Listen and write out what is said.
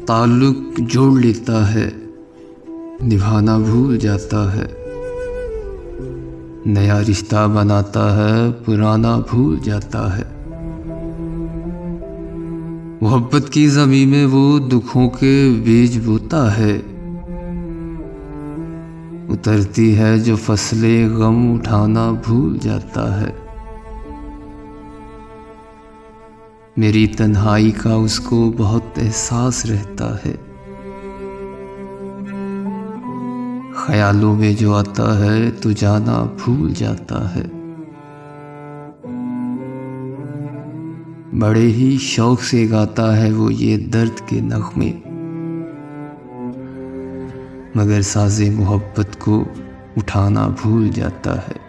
ताल्लुक जोड़ लेता है, निभाना भूल जाता है। नया रिश्ता बनाता है, पुराना भूल जाता है। मोहब्बत की ज़मीं में वो दुखों के बीज बोता है। उतरती है जो फसलें, गम उठाना भूल जाता है। मेरी तन्हाई का उसको बहुत एहसास रहता है। ख्यालों में जो आता है तो जाना भूल जाता है। बड़े ही शौक से गाता है वो ये दर्द के नग़्मे, मगर साज़े मोहब्बत को उठाना भूल जाता है।